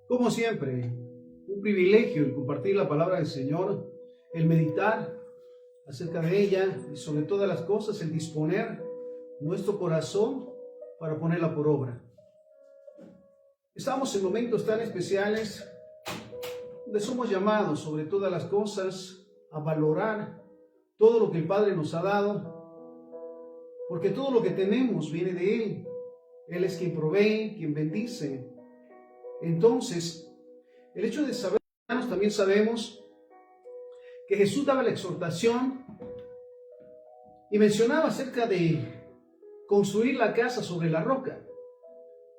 Como siempre, un privilegio el compartir la palabra del Señor, el meditar acerca de ella y sobre todas las cosas el disponer nuestro corazón para ponerla por obra. Estamos en momentos tan especiales donde somos llamados sobre todas las cosas a valorar todo lo que el Padre nos ha dado, porque todo lo que tenemos viene de Él. Él es quien provee, quien bendice. Entonces, el hecho de saber, también sabemos que Jesús daba la exhortación y mencionaba acerca de construir la casa sobre la roca,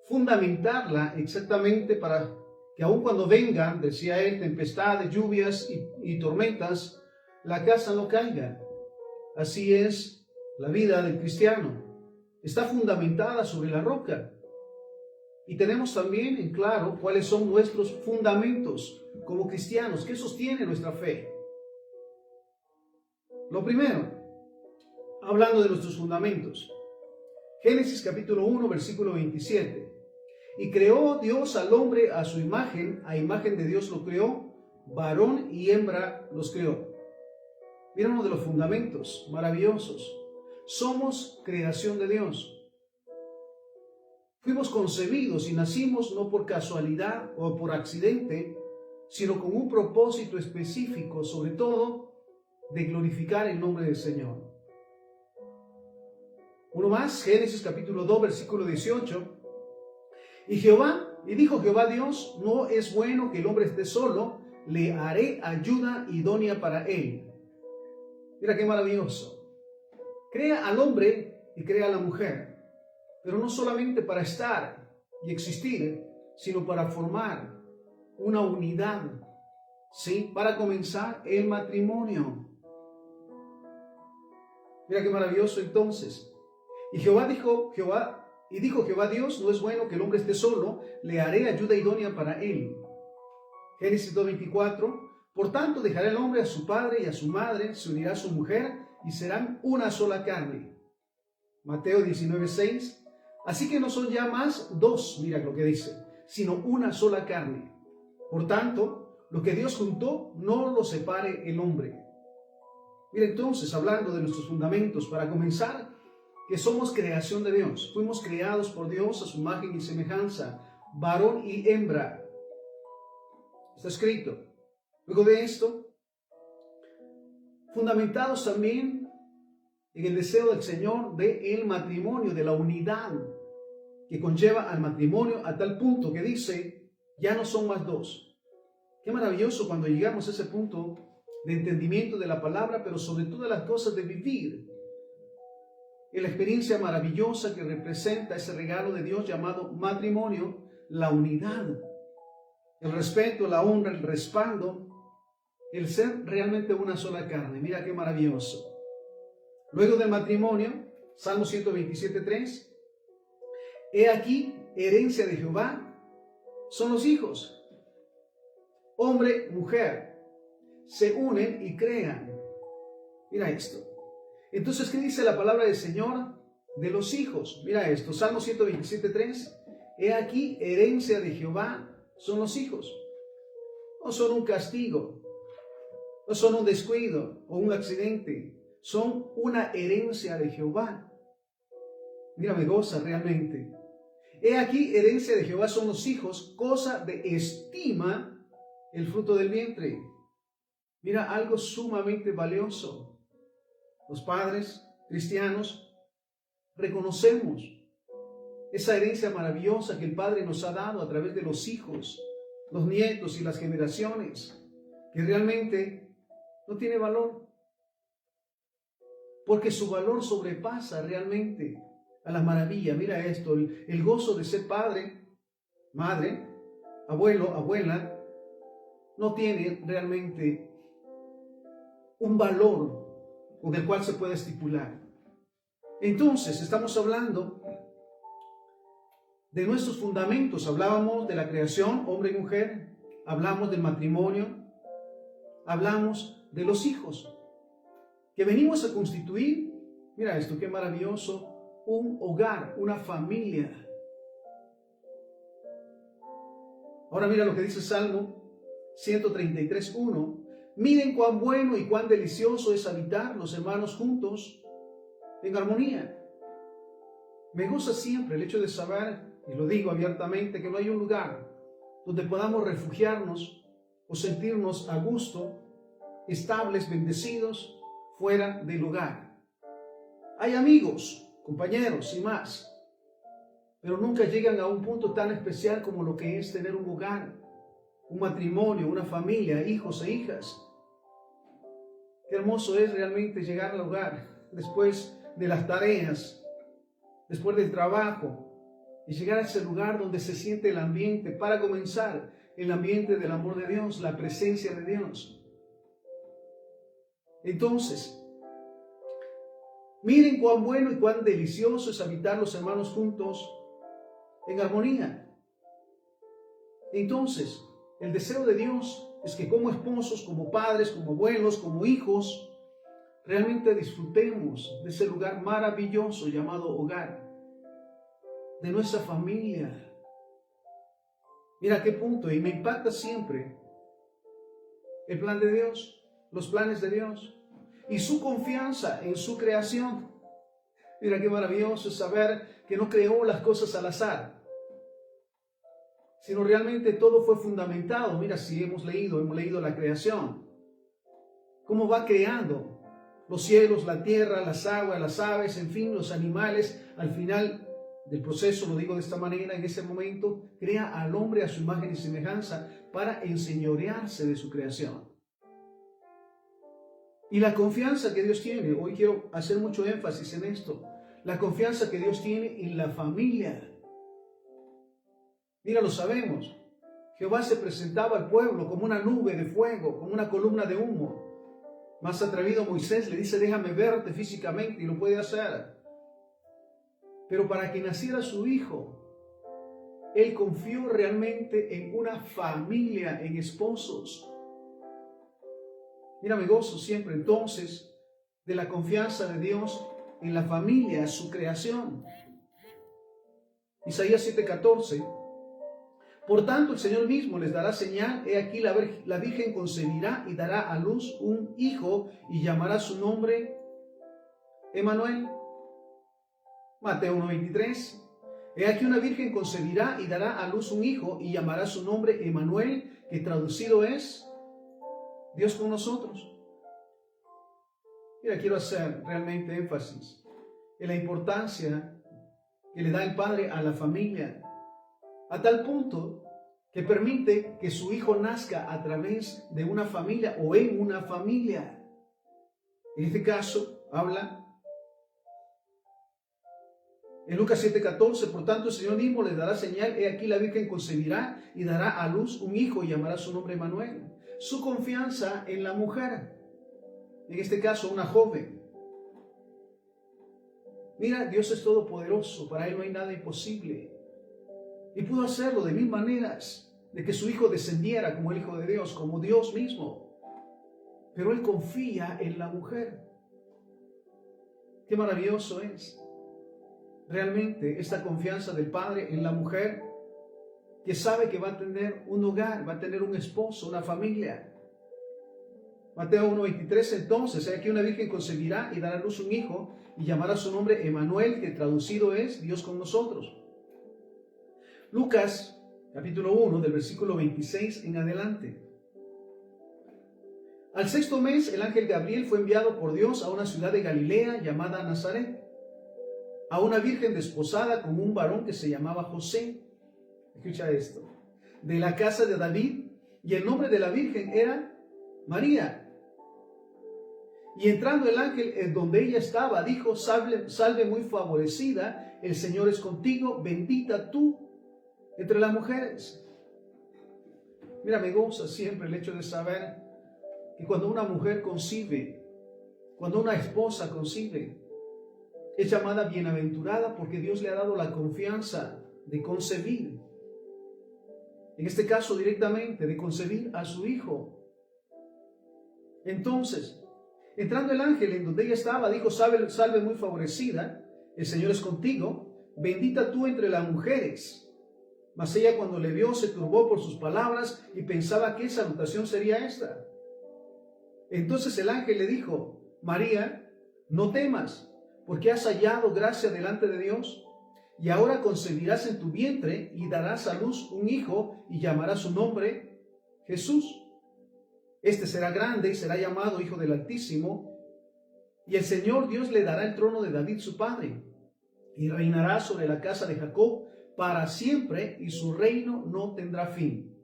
fundamentarla exactamente para que aun cuando vengan, decía él, tempestades, lluvias y tormentas, la casa no caiga. Así es la vida del cristiano. Está fundamentada sobre la roca. Y tenemos también en claro cuáles son nuestros fundamentos como cristianos, qué sostiene nuestra fe. Lo primero, hablando de nuestros fundamentos, Génesis capítulo 1, versículo 27. Y creó Dios al hombre a su imagen, a imagen de Dios lo creó, varón y hembra los creó. Miren uno de los fundamentos maravillosos. Somos creación de Dios. Fuimos concebidos y nacimos no por casualidad o por accidente, sino con un propósito específico, sobre todo, de glorificar el nombre del Señor. Uno más, Génesis capítulo 2, versículo 18. Y dijo Jehová Dios, no es bueno que el hombre esté solo, le haré ayuda idónea para él. Mira qué maravilloso. Crea al hombre y crea a la mujer. Pero no solamente para estar y existir, sino para formar una unidad, ¿sí? Para comenzar el matrimonio. Mira qué maravilloso entonces. Dijo Jehová Dios, no es bueno que el hombre esté solo, le haré ayuda idónea para él. Génesis 2:24. Por tanto dejará el hombre a su padre y a su madre, se unirá a su mujer y serán una sola carne. Mateo 19:6. Así que no son ya más dos, mira lo que dice, sino una sola carne. Por tanto, lo que Dios juntó, no lo separe el hombre. Mira entonces, hablando de nuestros fundamentos, para comenzar, que somos creación de Dios. Fuimos creados por Dios a su imagen y semejanza, varón y hembra. Está escrito. Luego de esto, fundamentados también en el deseo del Señor del matrimonio, de la unidad que conlleva al matrimonio, a tal punto que dice, ya no son más dos. Qué maravilloso cuando llegamos a ese punto de entendimiento de la palabra, pero sobre todas las cosas de vivir en la experiencia maravillosa que representa ese regalo de Dios llamado matrimonio, la unidad, el respeto, la honra, el respaldo, el ser realmente una sola carne. Mira qué maravilloso. Luego del matrimonio, Salmo 127:3, he aquí, herencia de Jehová son los hijos. Hombre, mujer, se unen y crean. Mira esto. Entonces, ¿qué dice la palabra del Señor de los hijos? Mira esto, Salmo 127:3, he aquí, herencia de Jehová son los hijos. No son un castigo, no son un descuido o un accidente, son una herencia de Jehová. Mira, me goza realmente. He aquí, herencia de Jehová son los hijos, cosa de estima el fruto del vientre. Mira, algo sumamente valioso. Los padres cristianos reconocemos esa herencia maravillosa que el Padre nos ha dado a través de los hijos, los nietos y las generaciones, que realmente no tiene valor, porque su valor sobrepasa realmente a la maravilla. Mira esto, el gozo de ser padre, madre, abuelo, abuela, no tiene realmente un valor con el cual se puede estipular. Entonces, estamos hablando de nuestros fundamentos. Hablábamos de la creación, hombre y mujer, hablamos del matrimonio, hablamos de los hijos, que venimos a constituir, mira esto, qué maravilloso, un hogar, una familia. Ahora mira lo que dice Salmo 133:1. Miren cuán bueno y cuán delicioso es habitar los hermanos juntos en armonía. Me gusta siempre el hecho de saber, y lo digo abiertamente, que no hay un lugar donde podamos refugiarnos o sentirnos a gusto, estables, bendecidos, fuera del hogar. Hay amigos, compañeros y más, pero nunca llegan a un punto tan especial como lo que es tener un hogar, un matrimonio, una familia, hijos e hijas. Qué hermoso es realmente llegar al hogar después de las tareas, después del trabajo, y llegar a ese lugar donde se siente el ambiente, para comenzar, el ambiente del amor de Dios, la presencia de Dios. Entonces, miren cuán bueno y cuán delicioso es habitar los hermanos juntos en armonía. Entonces, el deseo de Dios es que como esposos, como padres, como abuelos, como hijos, realmente disfrutemos de ese lugar maravilloso llamado hogar, de nuestra familia. Mira qué punto, y me impacta siempre el plan de Dios, los planes de Dios y su confianza en su creación. Mira qué maravilloso es saber que no creó las cosas al azar, sino realmente todo fue fundamentado. Mira, si hemos leído la creación, cómo va creando los cielos, la tierra, las aguas, las aves, en fin, los animales. Al final del proceso, lo digo de esta manera, en ese momento, crea al hombre a su imagen y semejanza para enseñorearse de su creación. Y la confianza que Dios tiene, hoy quiero hacer mucho énfasis en esto, la confianza que Dios tiene en la familia. Mira, lo sabemos. Jehová se presentaba al pueblo como una nube de fuego, como una columna de humo. Más atrevido Moisés le dice, déjame verte físicamente, y lo puede hacer. Pero para que naciera su hijo, él confió realmente en una familia, en esposos. Mira, me gozo siempre entonces de la confianza de Dios en la familia, su creación. Isaías 7:14. Por tanto, el Señor mismo les dará señal. He aquí la Virgen concebirá y dará a luz un hijo y llamará su nombre Emmanuel. Mateo 1:23. He aquí una virgen concebirá y dará a luz un hijo y llamará su nombre Emmanuel, que traducido es Dios con nosotros. Mira, quiero hacer realmente énfasis en la importancia que le da el Padre a la familia, a tal punto que permite que su hijo nazca a través de una familia o en una familia. En este caso, habla en Lucas 7:14, por tanto el Señor mismo les dará señal, he aquí la Virgen concebirá y dará a luz un hijo y llamará su nombre Emmanuel. Su confianza en la mujer, en este caso una joven. Mira, Dios es todopoderoso, para Él no hay nada imposible. Y pudo hacerlo de mil maneras, de que su hijo descendiera como el Hijo de Dios, como Dios mismo. Pero Él confía en la mujer. Qué maravilloso es realmente esta confianza del Padre en la mujer, que sabe que va a tener un hogar, va a tener un esposo, una familia. Mateo 1:23, entonces, aquí una virgen concebirá y dará a luz un hijo y llamará su nombre Emmanuel, que traducido es Dios con nosotros. Lucas, capítulo 1, del versículo 26 en adelante. Al sexto mes, el ángel Gabriel fue enviado por Dios a una ciudad de Galilea llamada Nazaret, a una virgen desposada con un varón que se llamaba José. Escucha esto. De la casa de David, y el nombre de la virgen era María. Y entrando el ángel en donde ella estaba, dijo, salve muy favorecida, el Señor es contigo, bendita tú entre las mujeres. Mira, me goza siempre el hecho de saber que cuando una mujer concibe, cuando una esposa concibe, es llamada bienaventurada porque Dios le ha dado la confianza de concebir. En este caso directamente, de concebir a su hijo. Entonces, entrando el ángel en donde ella estaba, dijo, salve muy favorecida, el Señor es contigo, bendita tú entre las mujeres. Mas ella cuando le vio se turbó por sus palabras y pensaba qué salutación sería esta. Entonces el ángel le dijo: María, no temas, porque has hallado gracia delante de Dios, y ahora concebirás en tu vientre y darás a luz un hijo y llamarás su nombre Jesús. Este será grande y será llamado Hijo del Altísimo, y el Señor Dios le dará el trono de David su padre, y reinará sobre la casa de Jacob para siempre, y su reino no tendrá fin.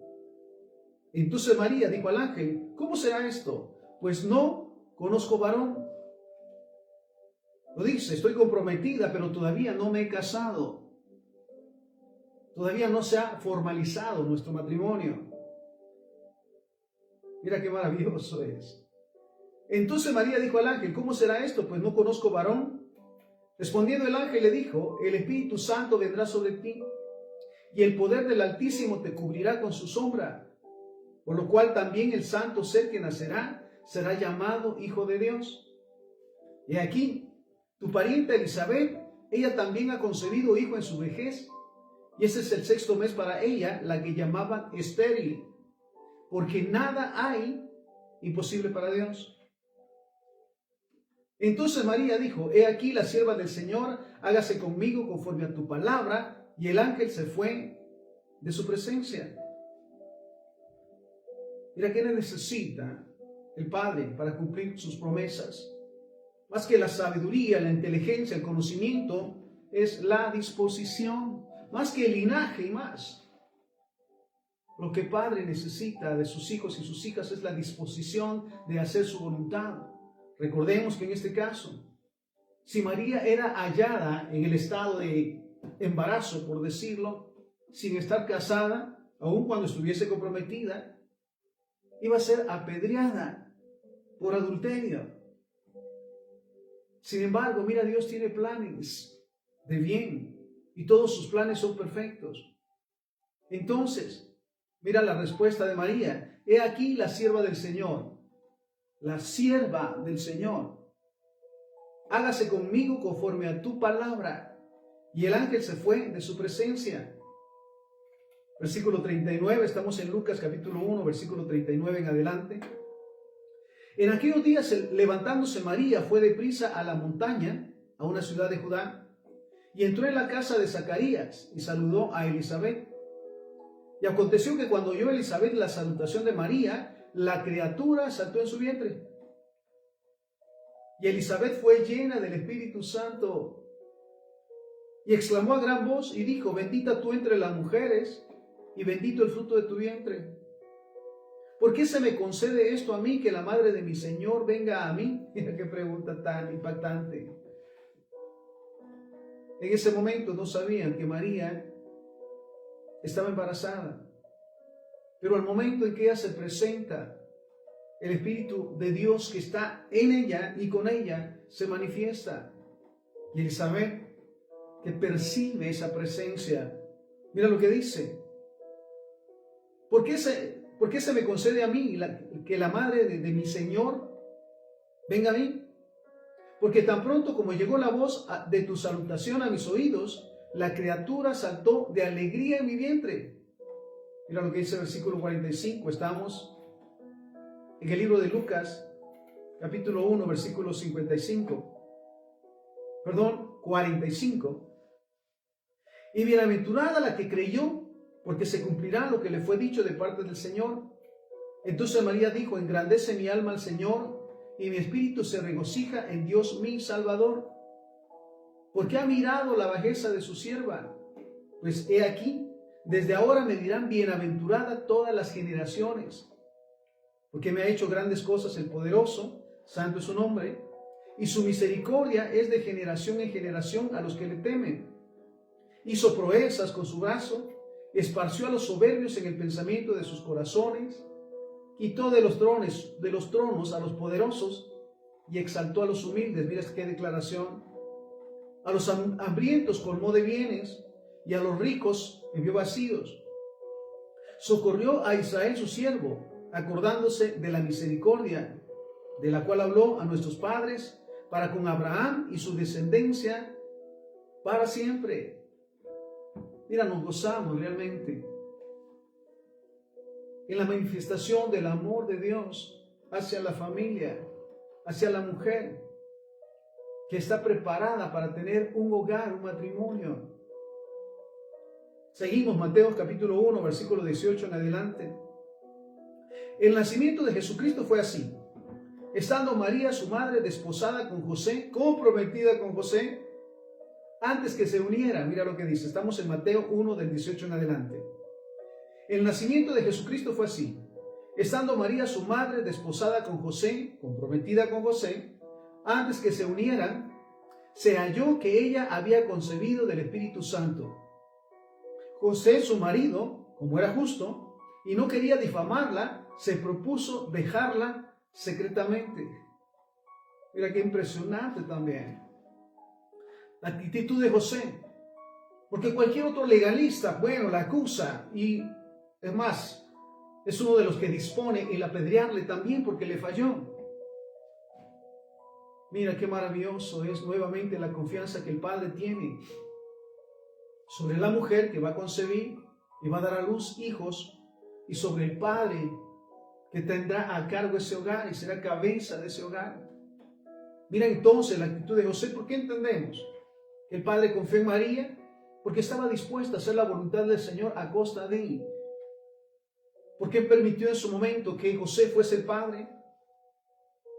Entonces María dijo al ángel: ¿Cómo será esto? Pues no conozco varón. Lo dice: estoy comprometida, pero todavía no me he casado. Todavía no se ha formalizado nuestro matrimonio. Mira qué maravilloso es. Entonces María dijo al ángel: ¿Cómo será esto? Pues no conozco varón. Respondiendo el ángel le dijo: el Espíritu Santo vendrá sobre ti, y el poder del Altísimo te cubrirá con su sombra, por lo cual también el santo ser que nacerá será llamado Hijo de Dios. Y aquí, tu pariente Elizabeth, ella también ha concebido hijo en su vejez, y ese es el 6º mes para ella, la que llamaban estéril, porque nada hay imposible para Dios. Entonces María dijo: he aquí la sierva del Señor, hágase conmigo conforme a tu palabra. Y el ángel se fue de su presencia. Mira, ¿qué necesita el Padre para cumplir sus promesas? Más que la sabiduría, la inteligencia, el conocimiento, es la disposición. Más que el linaje y más. Lo que el Padre necesita de sus hijos y sus hijas es la disposición de hacer su voluntad. Recordemos que en este caso, si María era hallada en el estado de embarazo, por decirlo, sin estar casada, aun cuando estuviese comprometida, iba a ser apedreada por adulterio. Sin embargo, mira, Dios tiene planes de bien y todos sus planes son perfectos. Entonces, mira la respuesta de María: he aquí la sierva del Señor, la sierva del Señor, hágase conmigo conforme a tu palabra. Y el ángel se fue de su presencia. Versículo 39, estamos en Lucas capítulo 1, versículo 39 en adelante. En aquellos días, levantándose María, fue deprisa a la montaña, a una ciudad de Judá, y entró en la casa de Zacarías y saludó a Elizabeth. Y aconteció que cuando oyó Elizabeth la salutación de María, la criatura saltó en su vientre. Y Elizabeth fue llena del Espíritu Santo, y exclamó a gran voz y dijo: bendita tú entre las mujeres, y bendito el fruto de tu vientre. ¿Por qué se me concede esto a mí, que la madre de mi Señor venga a mí? Mira qué pregunta tan impactante. En ese momento no sabían que María estaba embarazada. Pero al momento en que ella se presenta, el Espíritu de Dios que está en ella y con ella se manifiesta. Y Elizabeth, que percibe esa presencia, mira lo que dice: ¿por qué se me concede a mí que la madre de mi Señor venga a mí? Porque tan pronto como llegó la voz de tu salutación a mis oídos, la criatura saltó de alegría en mi vientre. Mira lo que dice el versículo 45, estamos en el libro de Lucas, capítulo 1, versículo 45. Y bienaventurada la que creyó, porque se cumplirá lo que le fue dicho de parte del Señor. Entonces María dijo: engrandece mi alma al Señor, y mi espíritu se regocija en Dios mi Salvador, porque ha mirado la bajeza de su sierva. Pues he aquí, desde ahora me dirán bienaventurada todas las generaciones, porque me ha hecho grandes cosas el poderoso, santo es su nombre, y su misericordia es de generación en generación a los que le temen. Hizo proezas con su brazo, esparció a los soberbios en el pensamiento de sus corazones, quitó de los tronos a los poderosos y exaltó a los humildes. Mira qué declaración. A los hambrientos colmó de bienes y a los ricos envió vacíos. Socorrió a Israel su siervo, acordándose de la misericordia de la cual habló a nuestros padres, para con Abraham y su descendencia para siempre. Mira, nos gozamos realmente en la manifestación del amor de Dios hacia la familia, hacia la mujer que está preparada para tener un hogar, un matrimonio. Seguimos Mateo capítulo 1, versículo 18 en adelante. El nacimiento de Jesucristo fue así. Estando María, su madre, desposada con José, comprometida con José, antes que se unieran, mira lo que dice, estamos en Mateo 1 del 18 en adelante. El nacimiento de Jesucristo fue así. Estando María, su madre, desposada con José, comprometida con José, antes que se unieran, se halló que ella había concebido del Espíritu Santo. José, su marido, como era justo, y no quería difamarla, se propuso dejarla secretamente. Mira qué impresionante también la actitud de José, porque cualquier otro legalista, bueno, la acusa y es más, es uno de los que dispone el apedrearle también porque le falló. Mira qué maravilloso es nuevamente la confianza que el Padre tiene sobre la mujer que va a concebir y va a dar a luz hijos, y sobre el Padre que tendrá a cargo ese hogar y será cabeza de ese hogar. Mira entonces la actitud de José. ¿Por qué entendemos que el Padre confió en María? Porque estaba dispuesta a hacer la voluntad del Señor a costa de él. ¿Por qué permitió en su momento que José fuese el padre?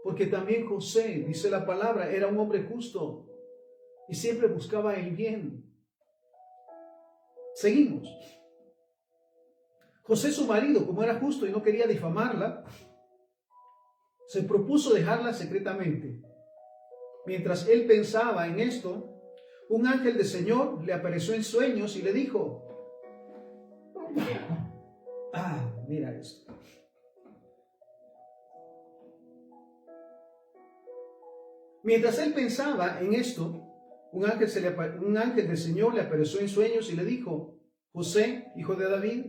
Porque también José, dice la palabra, era un hombre justo y siempre buscaba el bien. Seguimos. José, su marido, como era justo y no quería difamarla, se propuso dejarla secretamente. Mientras él pensaba en esto, un ángel del Señor le apareció en sueños y le dijo, mira esto. Mientras él pensaba en esto, un ángel del Señor le apareció en sueños y le dijo, José, hijo de David,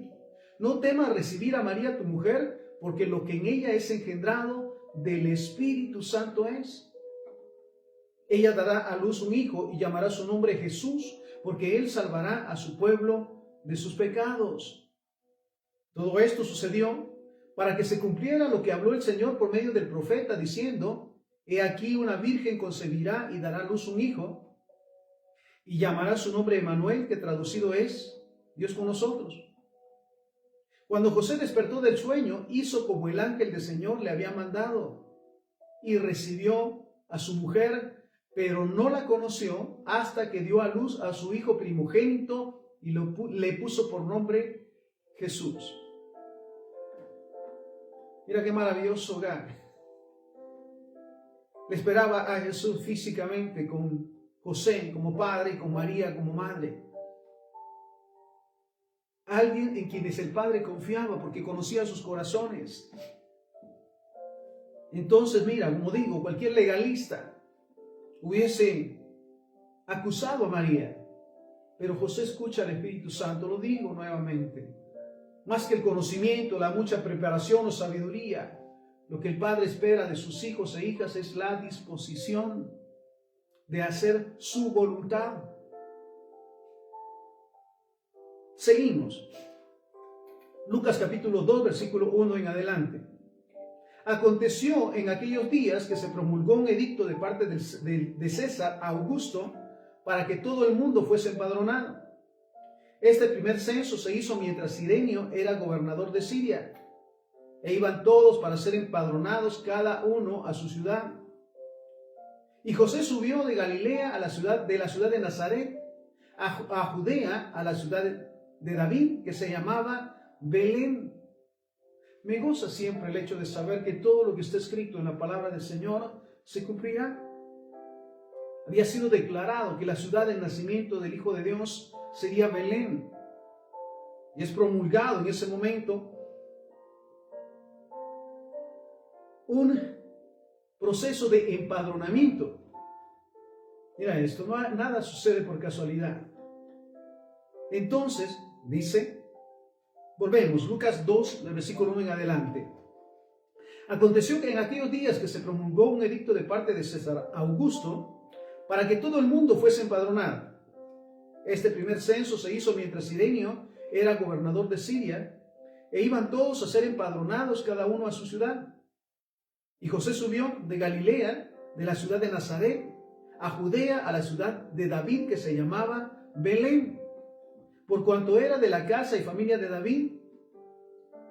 no temas recibir a María tu mujer, porque lo que en ella es engendrado del Espíritu Santo es. Ella dará a luz un hijo y llamará su nombre Jesús, porque él salvará a su pueblo de sus pecados. Todo esto sucedió para que se cumpliera lo que habló el Señor por medio del profeta, diciendo, he aquí una virgen concebirá y dará a luz un hijo, y llamará su nombre Emmanuel, que traducido es Dios con nosotros. Cuando José despertó del sueño, hizo como el ángel del Señor le había mandado, y recibió a su mujer, pero no la conoció hasta que dio a luz a su hijo primogénito y le puso por nombre Jesús. Mira qué maravilloso hogar. Le esperaba a Jesús físicamente con José como padre y con María como madre. Alguien en quienes el Padre confiaba porque conocía sus corazones. Entonces, mira, como digo, cualquier legalista hubiese acusado a María, pero José escucha al Espíritu Santo. Lo digo nuevamente, más que el conocimiento, la mucha preparación o sabiduría, lo que el Padre espera de sus hijos e hijas es la disposición de hacer su voluntad. Seguimos. Lucas capítulo 2, versículo 1 en adelante. Aconteció en aquellos días que se promulgó un edicto de parte de César Augusto para que todo el mundo fuese empadronado. Este primer censo se hizo mientras Cirenio era gobernador de Siria, e iban todos para ser empadronados cada uno a su ciudad. Y José subió de Galilea a la ciudad de Nazaret, a Judea, a la ciudad de David, que se llamaba Belén. Me goza siempre el hecho de saber que todo lo que está escrito en la palabra del Señor se cumplirá. Había sido declarado que la ciudad del nacimiento del Hijo de Dios sería Belén. Y es promulgado en ese momento un proceso de empadronamiento. Mira esto, nada sucede por casualidad. Entonces, dice, volvemos, Lucas 2, del versículo 1 en adelante. Aconteció que en aquellos días que se promulgó un edicto de parte de César Augusto para que todo el mundo fuese empadronado. Este primer censo se hizo mientras Cirenio era gobernador de Siria, e iban todos a ser empadronados, cada uno a su ciudad. Y José subió de Galilea, de la ciudad de Nazaret, a Judea, a la ciudad de David, que se llamaba Belén, por cuanto era de la casa y familia de David,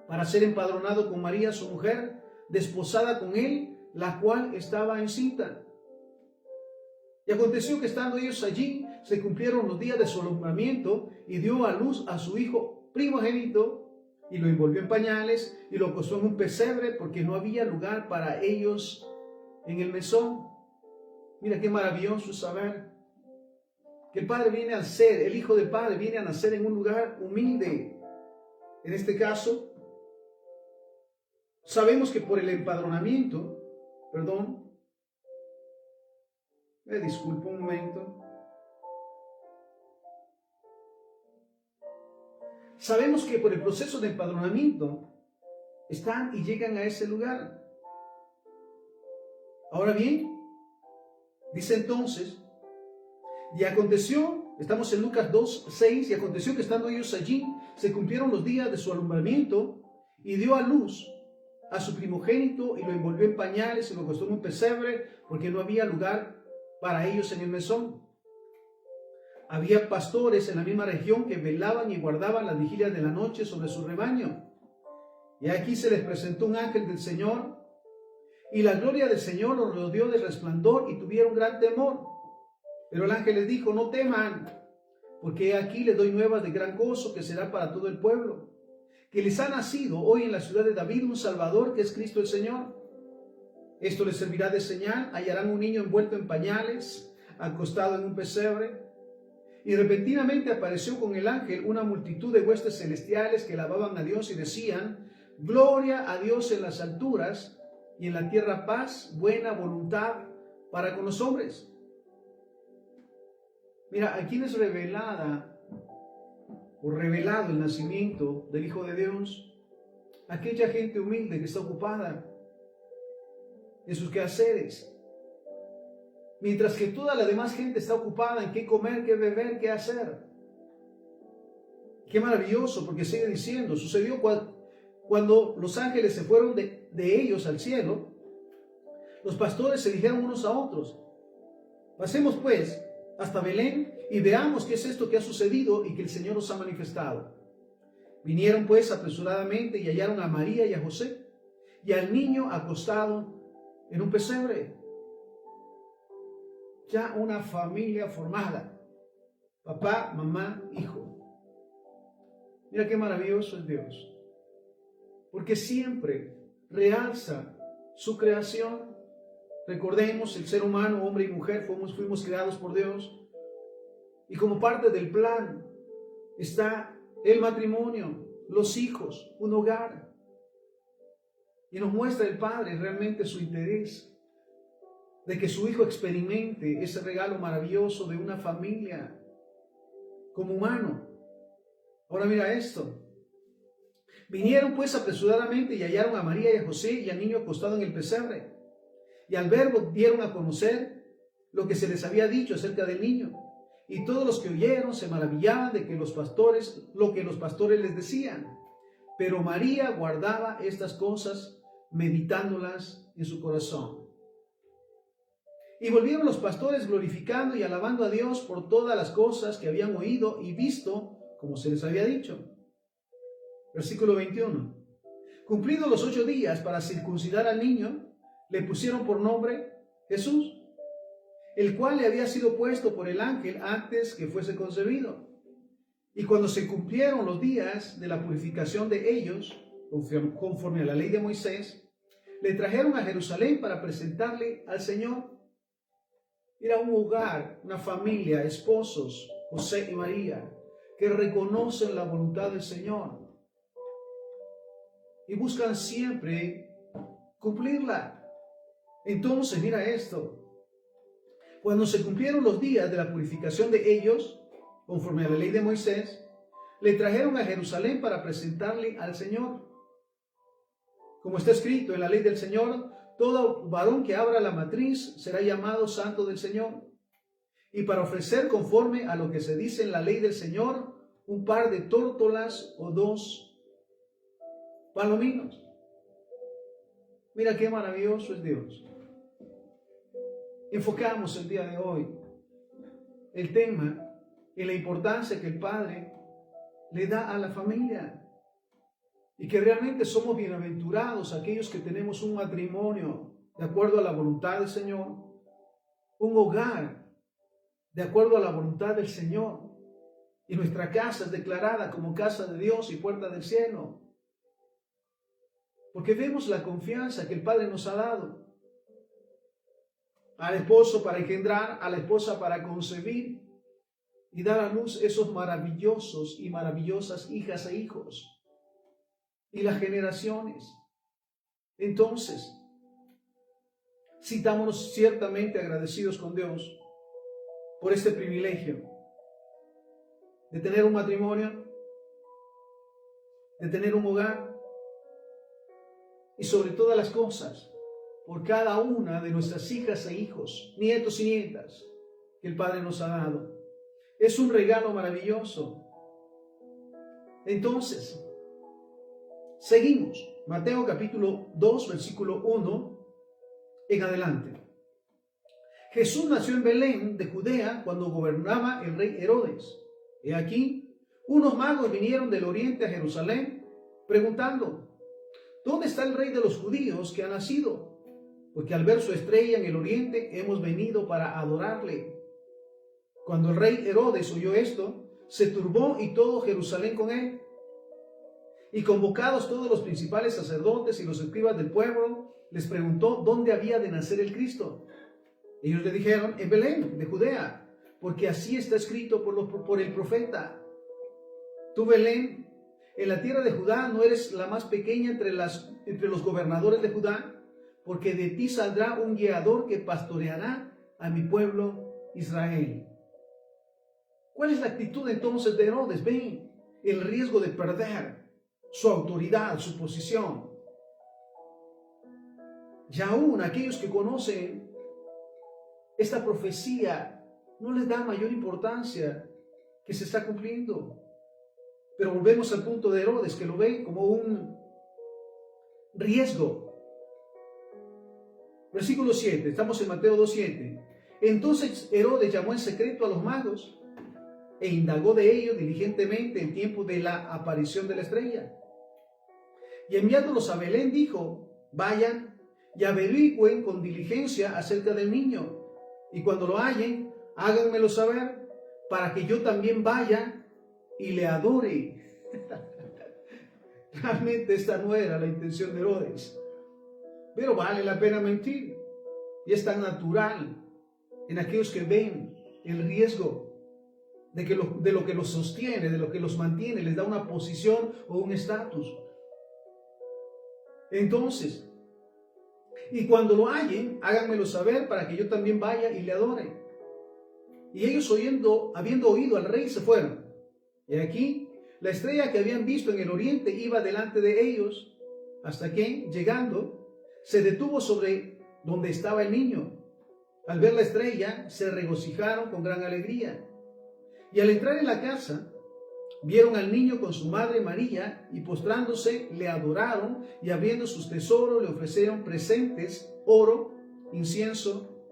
para ser empadronado con María, su mujer, desposada con él, la cual estaba encinta. Y aconteció que estando ellos allí, se cumplieron los días de su alumbramiento, y dio a luz a su hijo primogénito, y lo envolvió en pañales, y lo acostó en un pesebre, porque no había lugar para ellos en el mesón. Mira qué maravilloso es saber que el Padre viene a nacer, el Hijo del Padre viene a nacer en un lugar humilde. En este caso, sabemos que por el empadronamiento, me disculpo un momento. Sabemos que por el proceso de empadronamiento están y llegan a ese lugar. Ahora bien, dice entonces, y aconteció, estamos en Lucas 2:6, y aconteció que estando ellos allí, se cumplieron los días de su alumbramiento, y dio a luz a su primogénito, y lo envolvió en pañales, y lo acostó en un pesebre, porque no había lugar para ellos en el mesón. Había pastores en la misma región que velaban y guardaban las vigilias de la noche sobre su rebaño. Y aquí se les presentó un ángel del Señor, y la gloria del Señor los rodeó de resplandor, y tuvieron gran temor. Pero el ángel les dijo: no teman, porque aquí les doy nuevas de gran gozo, que será para todo el pueblo, que les ha nacido hoy en la ciudad de David un Salvador, que es Cristo el Señor. Esto les servirá de señal: hallarán un niño envuelto en pañales, acostado en un pesebre. Y repentinamente apareció con el ángel una multitud de huestes celestiales que alababan a Dios y decían: gloria a Dios en las alturas, y en la tierra paz, buena voluntad para con los hombres. Mira, aquí es revelada o revelado el nacimiento del Hijo de Dios. Aquella gente humilde que está ocupada en sus quehaceres, mientras que toda la demás gente está ocupada en qué comer, qué beber, qué hacer. Qué maravilloso, porque sigue diciendo, sucedió cuando los ángeles se fueron de ellos al cielo, los pastores se dijeron unos a otros: pasemos pues hasta Belén y veamos qué es esto que ha sucedido y que el Señor nos ha manifestado. Vinieron pues apresuradamente y hallaron a María y a José y al niño acostado en un pesebre. Ya una familia formada: papá, mamá, hijo. Mira qué maravilloso es Dios, porque siempre realza su creación. Recordemos, el ser humano, hombre y mujer, fuimos creados por Dios, y como parte del plan está el matrimonio, los hijos, un hogar. Y nos muestra el Padre realmente su interés de que su hijo experimente ese regalo maravilloso de una familia como humano. Ahora mira esto. Vinieron pues apresuradamente y hallaron a María y a José y al niño acostado en el pesebre. Y al verlo dieron a conocer lo que se les había dicho acerca del niño. Y todos los que oyeron se maravillaban de que lo que los pastores les decían. Pero María guardaba estas cosas, meditándolas en su corazón. Y volvieron los pastores glorificando y alabando a Dios por todas las cosas que habían oído y visto, como se les había dicho. Versículo 21. Cumplidos los 8 días para circuncidar al niño, le pusieron por nombre Jesús, el cual le había sido puesto por el ángel antes que fuese concebido. Y cuando se cumplieron los días de la purificación de ellos, conforme a la ley de Moisés, le trajeron a Jerusalén para presentarle al Señor. Era un hogar, una familia, esposos, José y María, que reconocen la voluntad del Señor y buscan siempre cumplirla. Entonces, mira esto. Cuando se cumplieron los días de la purificación de ellos, conforme a la ley de Moisés, le trajeron a Jerusalén para presentarle al Señor. Como está escrito en la ley del Señor, todo varón que abra la matriz será llamado santo del Señor. y para ofrecer conforme a lo que se dice en la ley del Señor, un par de tórtolas o 2 palominos. Mira qué maravilloso es Dios. Enfocamos el día de hoy el tema en la importancia que el Padre le da a la familia y que realmente somos bienaventurados aquellos que tenemos un matrimonio de acuerdo a la voluntad del Señor, un hogar de acuerdo a la voluntad del Señor, y nuestra casa es declarada como casa de Dios y puerta del cielo, porque vemos la confianza que el Padre nos ha dado al esposo para engendrar, a la esposa para concebir y dar a luz esos maravillosos y maravillosas hijas e hijos y las generaciones. Entonces, sintámonos ciertamente agradecidos con Dios por este privilegio de tener un matrimonio, de tener un hogar y sobre todas las cosas, por cada una de nuestras hijas e hijos, nietos y nietas que el Padre nos ha dado. Es un regalo maravilloso. Entonces, seguimos. Mateo capítulo 2, versículo 1 en adelante. Jesús nació en Belén de Judea cuando gobernaba el rey Herodes. He aquí, unos magos vinieron del oriente a Jerusalén preguntando: ¿dónde está el rey de los judíos que ha nacido? Porque al ver su estrella en el oriente hemos venido para adorarle. Cuando el rey Herodes oyó esto, se turbó y todo Jerusalén con él. Y convocados todos los principales sacerdotes y los escribas del pueblo, les preguntó dónde había de nacer el Cristo. Ellos le dijeron: en Belén, de Judea, porque así está escrito por el profeta. Tú, Belén, en la tierra de Judá, no eres la más pequeña entre los gobernadores de Judá, porque de ti saldrá un guiador que pastoreará a mi pueblo Israel. ¿Cuál es la actitud entonces de Herodes? Ven el riesgo de perder su autoridad, su posición. Y aún aquellos que conocen esta profecía no les da mayor importancia que se está cumpliendo. Pero volvemos al punto de Herodes, que lo ve como un riesgo. Versículo 7, estamos en Mateo 2:7. Entonces Herodes llamó en secreto a los magos e indagó de ellos diligentemente el tiempo de la aparición de la estrella. Y enviándolos a Belén dijo: vayan y averigüen con diligencia acerca del niño, y cuando lo hallen, háganmelo saber, para que yo también vaya y le adore. Realmente esta no era la intención de Herodes, pero vale la pena mentir, y es tan natural en aquellos que ven el riesgo de lo que los sostiene, de lo que los mantiene, les da una posición o un estatus. Entonces, y cuando lo hallen, háganmelo saber para que yo también vaya y le adore. Y ellos habiendo oído al rey, se fueron. Y aquí, la estrella que habían visto en el oriente iba delante de ellos, hasta que, llegando, se detuvo sobre donde estaba el niño. Al ver la estrella, se regocijaron con gran alegría. Y al entrar en la casa, vieron al niño con su madre María, y postrándose le adoraron, y abriendo sus tesoros le ofrecieron presentes, oro, incienso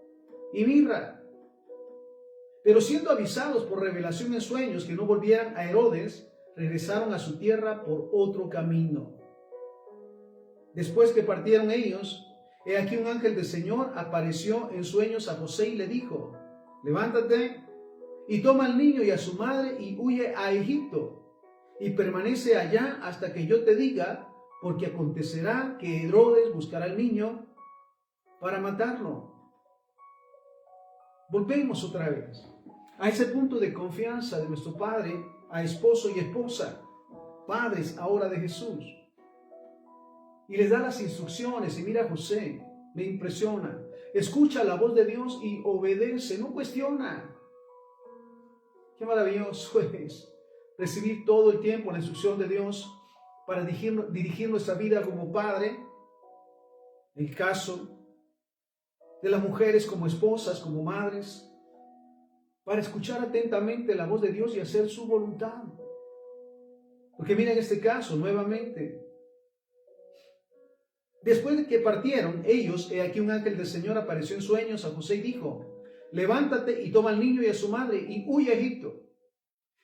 y mirra. Pero siendo avisados por revelación en sueños que no volvieran a Herodes, regresaron a su tierra por otro camino. Después que partieron ellos, he aquí un ángel del Señor apareció en sueños a José y le dijo: levántate y toma al niño y a su madre y huye a Egipto, y permanece allá hasta que yo te diga, porque acontecerá que Herodes buscará al niño para matarlo. Volvemos otra vez a ese punto de confianza de nuestro Padre a esposo y esposa, padres ahora de Jesús. Y les da las instrucciones, y mira a José, me impresiona. Escucha la voz de Dios y obedece, no cuestiona. Qué maravilloso es recibir todo el tiempo la instrucción de Dios para dirigir nuestra vida como padre. El caso de las mujeres como esposas, como madres. para escuchar atentamente la voz de Dios y hacer su voluntad. Porque mira en este caso, nuevamente, después de que partieron ellos, he aquí un ángel del Señor apareció en sueños a José y dijo: levántate y toma al niño y a su madre y huye a Egipto,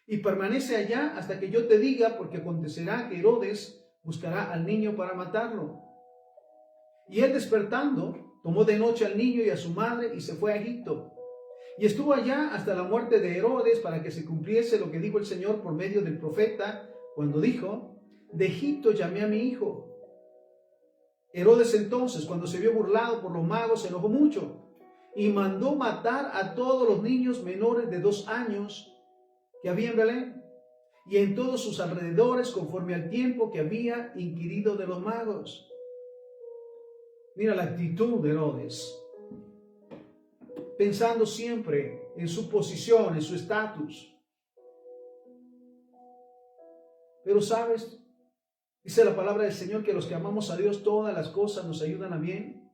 y permanece allá hasta que yo te diga, porque acontecerá que Herodes buscará al niño para matarlo. Y él, despertando, tomó de noche al niño y a su madre y se fue a Egipto. Y estuvo allá hasta la muerte de Herodes, para que se cumpliese lo que dijo el Señor por medio del profeta, cuando dijo: de Egipto llamé a mi hijo. Herodes entonces, cuando se vio burlado por los magos, se enojó mucho y mandó matar a todos los niños menores de 2 años que había en Belén y en todos sus alrededores, conforme al tiempo que había inquirido de los magos. Mira la actitud de Herodes, pensando siempre en su posición, en su estatus. Pero sabes, dice la palabra del Señor que los que amamos a Dios, todas las cosas nos ayudan a bien.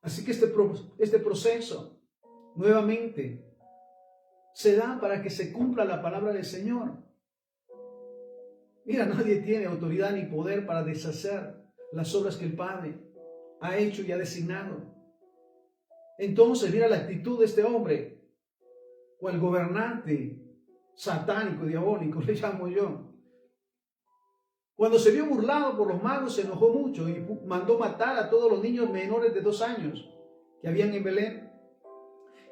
Así que este proceso, nuevamente, se da para que se cumpla la palabra del Señor. Mira, nadie tiene autoridad ni poder para deshacer las obras que el Padre ha hecho y ha designado. Entonces, mira la actitud de este hombre, o el gobernante satánico, diabólico, le llamo yo. Cuando se vio burlado por los magos, se enojó mucho y mandó matar a todos los niños menores de 2 años que habían en Belén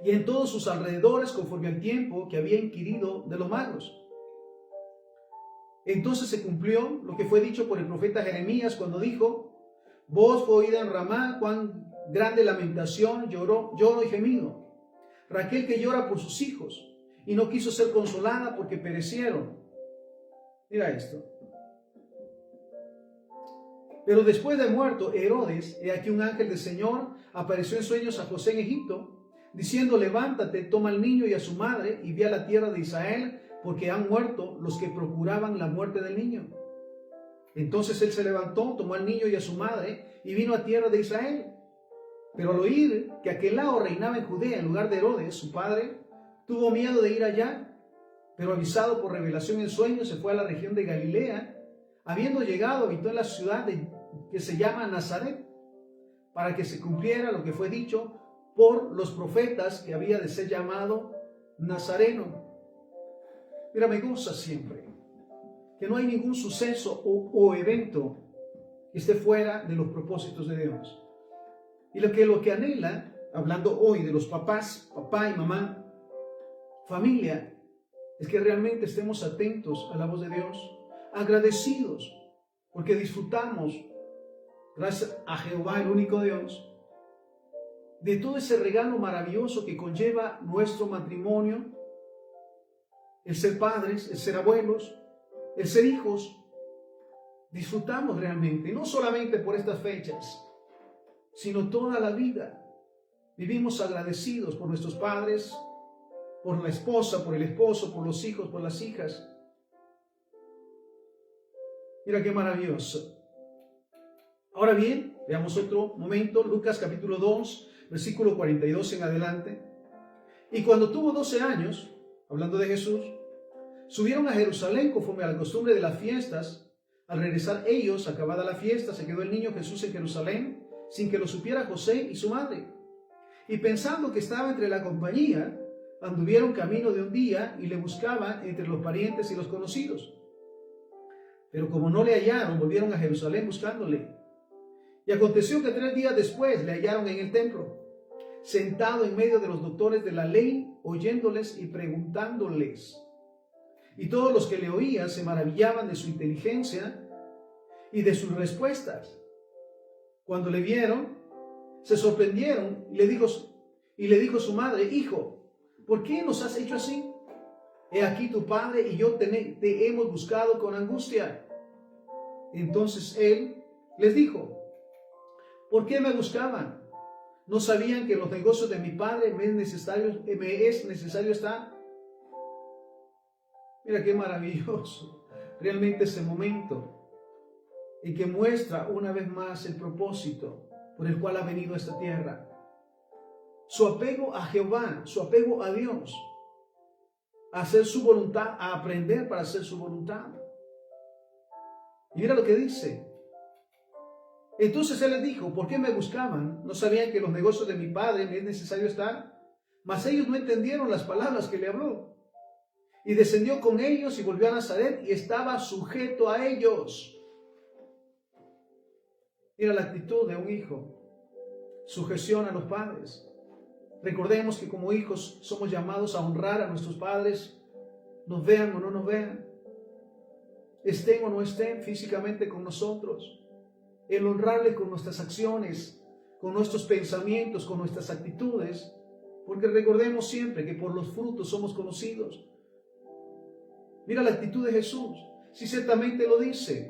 y en todos sus alrededores, conforme al tiempo que había inquirido de los magos. Entonces se cumplió lo que fue dicho por el profeta Jeremías cuando dijo: voz fue oída en Ramá, cuán grande lamentación, lloro y gemido. Raquel que llora por sus hijos y no quiso ser consolada porque perecieron. Mira esto. Pero después de muerto Herodes, he aquí un ángel del Señor apareció en sueños a José en Egipto, diciendo: levántate, toma al niño y a su madre y ve a la tierra de Israel, porque han muerto los que procuraban la muerte del niño. Entonces él se levantó, tomó al niño y a su madre y vino a tierra de Israel. Pero al oír que aquel lado reinaba en Judea en lugar de Herodes, su padre, tuvo miedo de ir allá, pero avisado por revelación en sueños, se fue a la región de Galilea. Habiendo llegado, habitó en la ciudad que se llama Nazaret, para que se cumpliera lo que fue dicho por los profetas, que había de ser llamado Nazareno. Mira, me goza siempre que no hay ningún suceso o evento que esté fuera de los propósitos de Dios. Y lo que anhela, hablando hoy de los papás, papá y mamá, familia, es que realmente estemos atentos a la voz de Dios, agradecidos, porque disfrutamos, gracias a Jehová, el único Dios, de todo ese regalo maravilloso que conlleva nuestro matrimonio, el ser padres, el ser abuelos, el ser hijos. Disfrutamos realmente, no solamente por estas fechas, sino toda la vida. Vivimos agradecidos por nuestros padres, por la esposa, por el esposo, por los hijos, por las hijas. Mira qué maravilloso. Ahora bien, veamos otro momento, Lucas capítulo 2, versículo 42 en adelante. Y cuando tuvo 12 años, hablando de Jesús, subieron a Jerusalén conforme a la costumbre de las fiestas. Al regresar ellos, acabada la fiesta, se quedó el niño Jesús en Jerusalén, sin que lo supiera José y su madre. Y pensando que estaba entre la compañía, anduvieron camino de un día y le buscaban entre los parientes y los conocidos. Pero como no le hallaron, volvieron a Jerusalén buscándole. Y aconteció que 3 días después le hallaron en el templo, sentado en medio de los doctores de la ley, oyéndoles y preguntándoles. Y todos los que le oían se maravillaban de su inteligencia y de sus respuestas. Cuando le vieron, se sorprendieron y le dijo su madre: hijo, ¿por qué nos has hecho así? He aquí tu padre y yo te hemos buscado con angustia. Entonces él les dijo: ¿por qué me buscaban? ¿No sabían que en los negocios de mi padre me es necesario estar? Mira qué maravilloso realmente ese momento en que muestra una vez más el propósito por el cual ha venido a esta tierra. Su apego a Jehová, su apego a Dios. a hacer su voluntad, a aprender para hacer su voluntad. Y mira lo que dice. Entonces él les dijo, ¿por qué me buscaban? ¿No sabían que en los negocios de mi padre me es necesario estar? Mas ellos no entendieron las palabras que le habló. Y descendió con ellos y volvió a Nazaret y estaba sujeto a ellos. Mira la actitud de un hijo. Sujeción a los padres. Recordemos que como hijos somos llamados a honrar a nuestros padres, nos vean o no nos vean, estén o no estén físicamente con nosotros. El honrarles con nuestras acciones, con nuestros pensamientos, con nuestras actitudes, porque recordemos siempre que por los frutos somos conocidos. Mira la actitud de Jesús. Si ciertamente lo dice,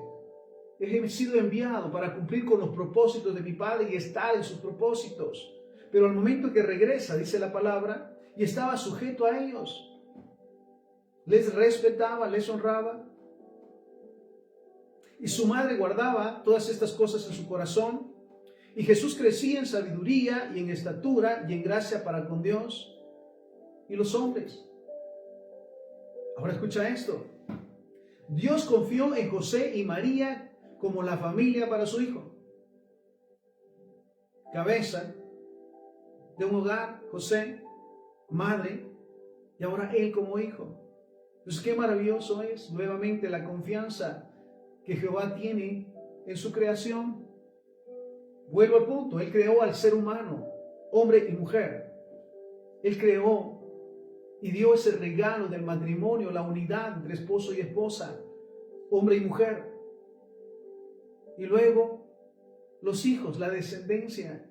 he sido enviado para cumplir con los propósitos de mi Padre y estar en sus propósitos. Pero al momento que regresa, dice la palabra, y estaba sujeto a ellos. Les respetaba, les honraba. Y su madre guardaba todas estas cosas en su corazón. Y Jesús crecía en sabiduría y en estatura y en gracia para con Dios y los hombres. Ahora escucha esto. Dios confió en José y María como la familia para su hijo. Cabeza de un hogar, José, madre, y ahora él como hijo. Entonces, qué maravilloso es nuevamente la confianza que Jehová tiene en su creación. Vuelvo al punto, Él creó al ser humano, hombre y mujer. Él creó y dio ese regalo del matrimonio, la unidad entre esposo y esposa, hombre y mujer. Y luego, los hijos, la descendencia,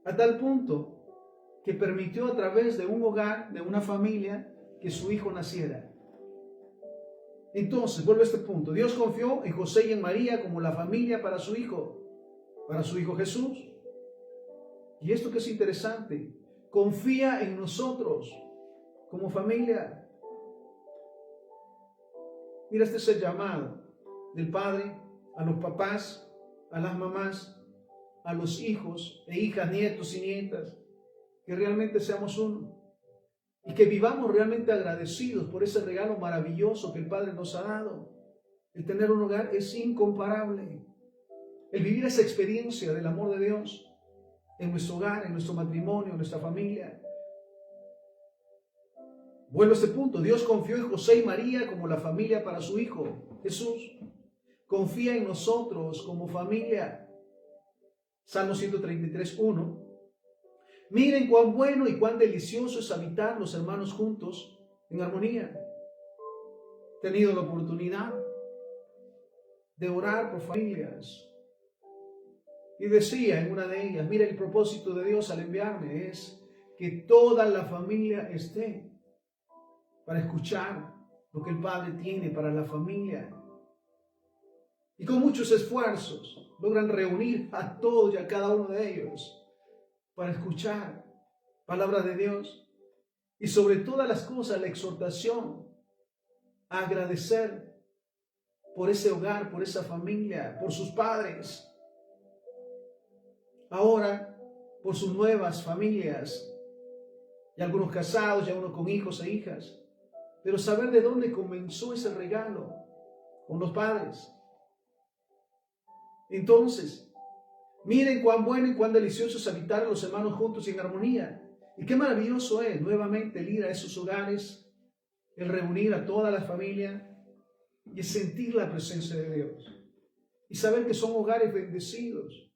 a tal punto que permitió a través de un hogar, de una familia, que su hijo naciera. Entonces, vuelvo a este punto. Dios confió en José y en María como la familia para su hijo Jesús. Y esto que es interesante, confía en nosotros como familia. Mira, este es el llamado del Padre a los papás, a las mamás, a los hijos e hijas, nietos y nietas, que realmente seamos uno y que vivamos realmente agradecidos por ese regalo maravilloso que el Padre nos ha dado. El tener un hogar es incomparable. El vivir esa experiencia del amor de Dios en nuestro hogar, en nuestro matrimonio, en nuestra familia. Vuelvo a este punto. Dios confió en José y María como la familia para su hijo Jesús. Confía en nosotros como familia. Salmo 133:1. Miren cuán bueno y cuán delicioso es habitar los hermanos juntos en armonía. He tenido la oportunidad de orar por familias. Y decía en una de ellas, mira, el propósito de Dios al enviarme es que toda la familia esté para escuchar lo que el Padre tiene para la familia. Y con muchos esfuerzos logran reunir a todos y a cada uno de ellos para escuchar palabra de Dios. Y sobre todas las cosas, la exhortación a agradecer por ese hogar, por esa familia, por sus padres. Ahora, por sus nuevas familias, y algunos casados, y algunos con hijos e hijas. Pero saber de dónde comenzó ese regalo, con los padres. Entonces, miren cuán bueno y cuán delicioso es habitar a los hermanos juntos y en armonía. Y qué maravilloso es nuevamente el ir a esos hogares, el reunir a toda la familia y sentir la presencia de Dios. Y saber que son hogares bendecidos,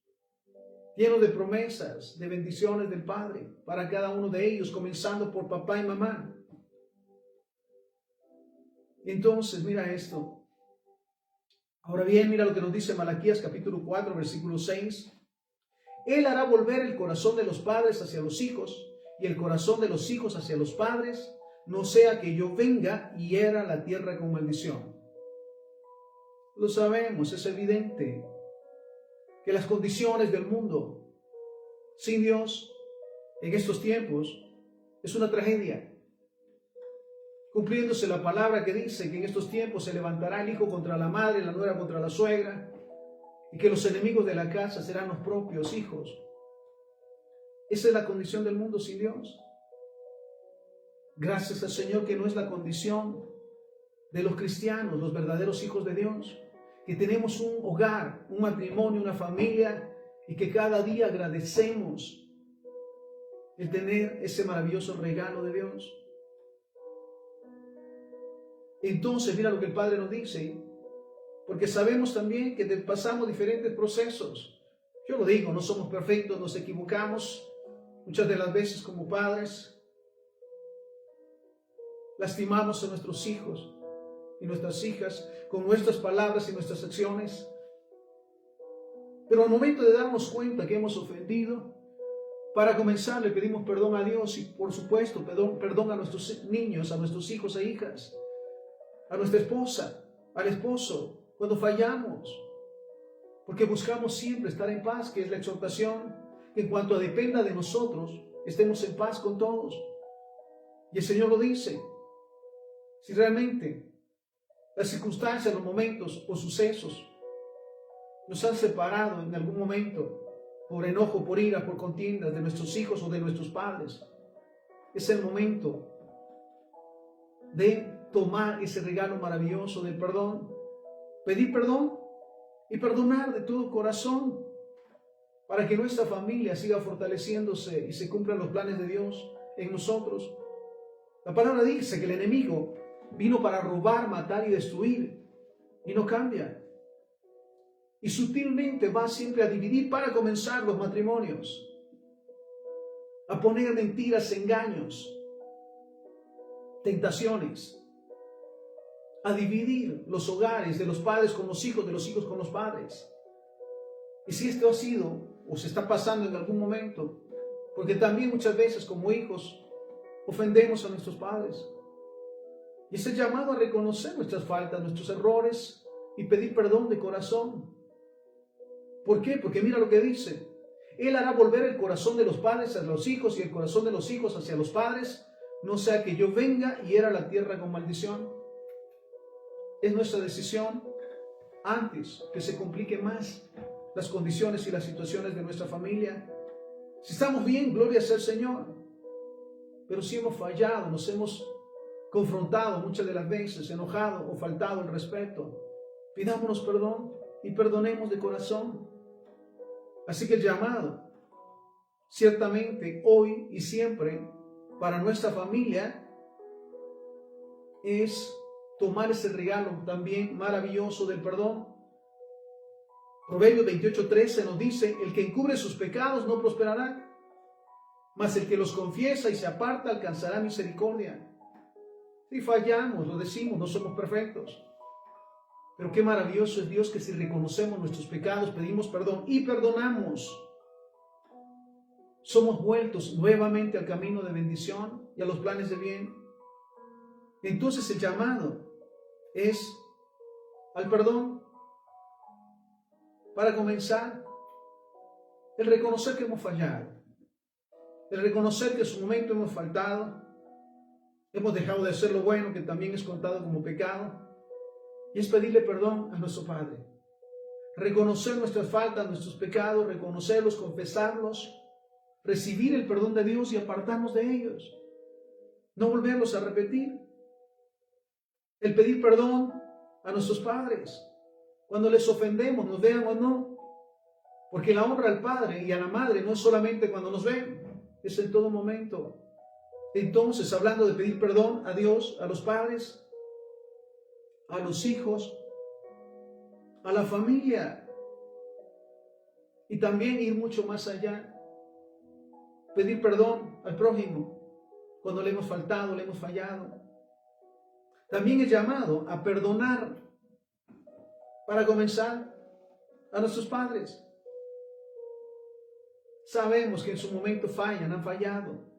llenos de promesas, de bendiciones del Padre para cada uno de ellos, comenzando por papá y mamá. Entonces, mira esto. Ahora bien, mira lo que nos dice Malaquías capítulo 4, versículo 6. Él hará volver el corazón de los padres hacia los hijos y el corazón de los hijos hacia los padres, no sea que yo venga y hiera la tierra con maldición. Lo sabemos, es evidente que las condiciones del mundo sin Dios en estos tiempos es una tragedia. Cumpliéndose la palabra que dice que en estos tiempos se levantará el hijo contra la madre, la nuera contra la suegra, y que los enemigos de la casa serán los propios hijos. Esa es la condición del mundo sin Dios. Gracias al Señor que no es la condición de los cristianos, los verdaderos hijos de Dios, que tenemos un hogar, un matrimonio, una familia y que cada día agradecemos el tener ese maravilloso regalo de Dios. Entonces, mira lo que el Padre nos dice, porque sabemos también que pasamos diferentes procesos. Yo lo digo, no somos perfectos, nos equivocamos muchas de las veces como padres, lastimamos a nuestros hijos y nuestras hijas con nuestras palabras y nuestras acciones. Pero al momento de darnos cuenta que hemos ofendido, para comenzar le pedimos perdón a Dios y por supuesto perdón a nuestros niños, a nuestros hijos e hijas, a nuestra esposa, al esposo, cuando fallamos. Porque buscamos siempre estar en paz, que es la exhortación, que en cuanto dependa de nosotros, estemos en paz con todos. Y el Señor lo dice. Si realmente las circunstancias, los momentos o sucesos nos han separado en algún momento por enojo, por ira, por contiendas de nuestros hijos o de nuestros padres, es el momento de tomar ese regalo maravilloso del perdón, pedir perdón y perdonar de todo corazón para que nuestra familia siga fortaleciéndose y se cumplan los planes de Dios en nosotros. La palabra dice que el enemigo vino para robar, matar y destruir y no cambia. Y sutilmente va siempre a dividir para comenzar los matrimonios, a poner mentiras, engaños, tentaciones, a dividir los hogares de los padres con los hijos, de los hijos con los padres. Y si esto ha sido o se está pasando en algún momento, porque también muchas veces como hijos ofendemos a nuestros padres. Y es el llamado a reconocer nuestras faltas, nuestros errores y pedir perdón de corazón. ¿Por qué? Porque mira lo que dice. Él hará volver el corazón de los padres a los hijos y el corazón de los hijos hacia los padres, no sea que yo venga y hiera la tierra con maldición. Es nuestra decisión antes que se compliquen más las condiciones y las situaciones de nuestra familia. Si estamos bien, gloria sea al Señor. Pero si hemos fallado, nos hemos confrontado muchas de las veces, enojado o faltado el respeto, pidámonos perdón y perdonemos de corazón. Así que el llamado, ciertamente hoy y siempre, para nuestra familia, es tomar ese regalo también maravilloso del perdón. Proverbios 28:13 nos dice, el que encubre sus pecados no prosperará, mas el que los confiesa y se aparta alcanzará misericordia. Si fallamos, lo decimos, no somos perfectos. Pero qué maravilloso es Dios que si reconocemos nuestros pecados, pedimos perdón y perdonamos, somos vueltos nuevamente al camino de bendición y a los planes de bien. Entonces el llamado es al perdón. Para comenzar, el reconocer que hemos fallado, el reconocer que en su momento hemos faltado, hemos dejado de hacer lo bueno que también es contado como pecado, y es pedirle perdón a nuestro Padre. Reconocer nuestras faltas, nuestros pecados, reconocerlos, confesarlos, recibir el perdón de Dios y apartarnos de ellos. No volverlos a repetir. El pedir perdón a nuestros padres cuando les ofendemos, nos vean o no. Porque la honra al Padre y a la Madre no es solamente cuando nos ven, es en todo momento. Entonces, hablando de pedir perdón a Dios, a los padres, a los hijos, a la familia, y también ir mucho más allá, pedir perdón al prójimo cuando le hemos faltado, le hemos fallado. También es llamado a perdonar, para comenzar, a nuestros padres. Sabemos que en su momento fallan, han fallado,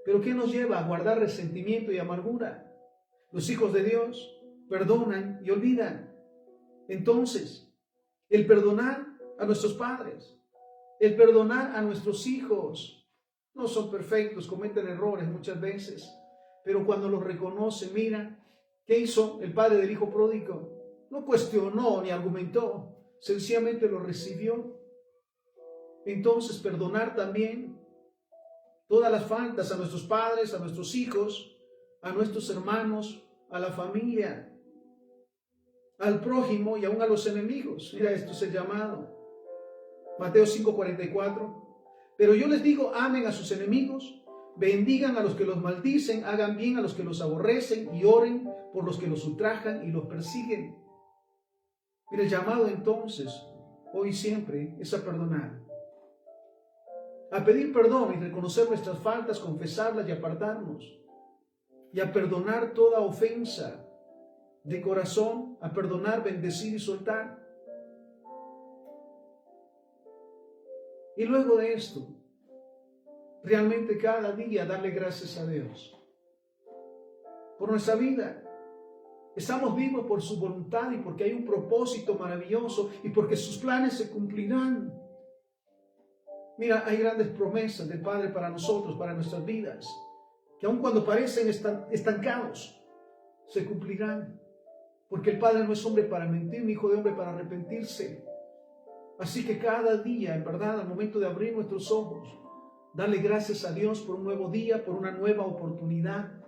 pero ¿qué nos lleva a guardar resentimiento y amargura? Los hijos de Dios perdonan y olvidan. Entonces, el perdonar a nuestros padres, el perdonar a nuestros hijos, no son perfectos, cometen errores muchas veces, pero cuando los reconoce, mira, ¿qué hizo el padre del hijo pródigo? No cuestionó ni argumentó, sencillamente lo recibió. Entonces, perdonar también todas las faltas a nuestros padres, a nuestros hijos, a nuestros hermanos, a la familia, al prójimo y aún a los enemigos. Mira, esto es el llamado. Mateo 5:44. Pero yo les digo, amen a sus enemigos, bendigan a los que los maldicen, hagan bien a los que los aborrecen y oren por los que los ultrajan y los persiguen. Mira, el llamado entonces, hoy y siempre, es a perdonar. A pedir perdón y reconocer nuestras faltas, confesarlas y apartarnos. Y a perdonar toda ofensa de corazón, a perdonar, bendecir y soltar. Y luego de esto, realmente cada día darle gracias a Dios por nuestra vida. Estamos vivos por su voluntad y porque hay un propósito maravilloso y porque sus planes se cumplirán. Mira, hay grandes promesas del Padre para nosotros, para nuestras vidas, que aun cuando parecen estancados, se cumplirán. Porque el Padre no es hombre para mentir, ni hijo de hombre para arrepentirse. Así que cada día, en verdad, al momento de abrir nuestros ojos, darle gracias a Dios por un nuevo día, por una nueva oportunidad.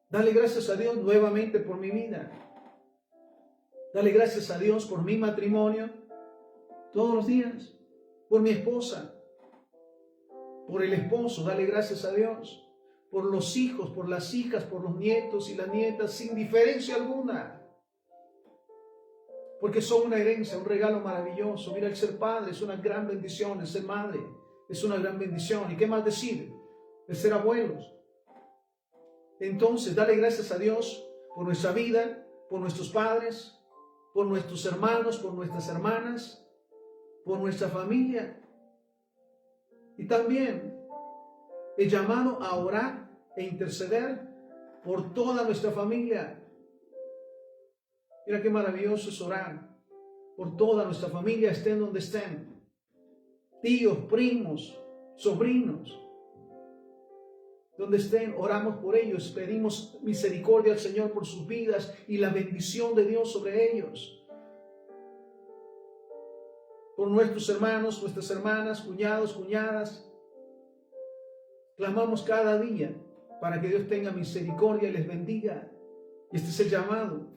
Dale gracias a Dios nuevamente por mi vida. Dale gracias a Dios por mi matrimonio todos los días, por mi esposa, por el esposo. Dale gracias a Dios por los hijos, por las hijas, por los nietos y las nietas, sin diferencia alguna. Porque son una herencia, un regalo maravilloso. Mira, el ser padre es una gran bendición, el ser madre es una gran bendición. ¿Y qué más decir? El ser abuelos. Entonces, dale gracias a Dios por nuestra vida, por nuestros padres, por nuestros hermanos, por nuestras hermanas, por nuestra familia. Y también el llamado a orar e interceder por toda nuestra familia. Mira qué maravilloso es orar por toda nuestra familia, estén donde estén. Tíos, primos, sobrinos, donde estén, oramos por ellos, pedimos misericordia al Señor por sus vidas y la bendición de Dios sobre ellos. Por nuestros hermanos, nuestras hermanas, cuñados, cuñadas, clamamos cada día para que Dios tenga misericordia y les bendiga. Y este es el llamado,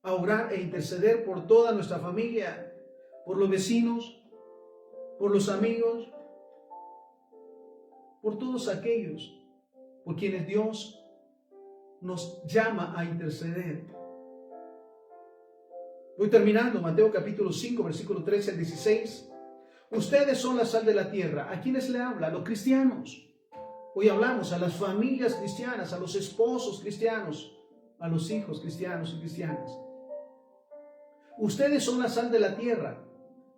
a orar e interceder por toda nuestra familia, por los vecinos, por los amigos, por todos aquellos por quienes Dios nos llama a interceder. Voy terminando, Mateo capítulo 5, versículo 13 al 16. Ustedes son la sal de la tierra. ¿A quiénes le habla? A los cristianos. Hoy hablamos a las familias cristianas, a los esposos cristianos, a los hijos cristianos y cristianas. Ustedes son la sal de la tierra,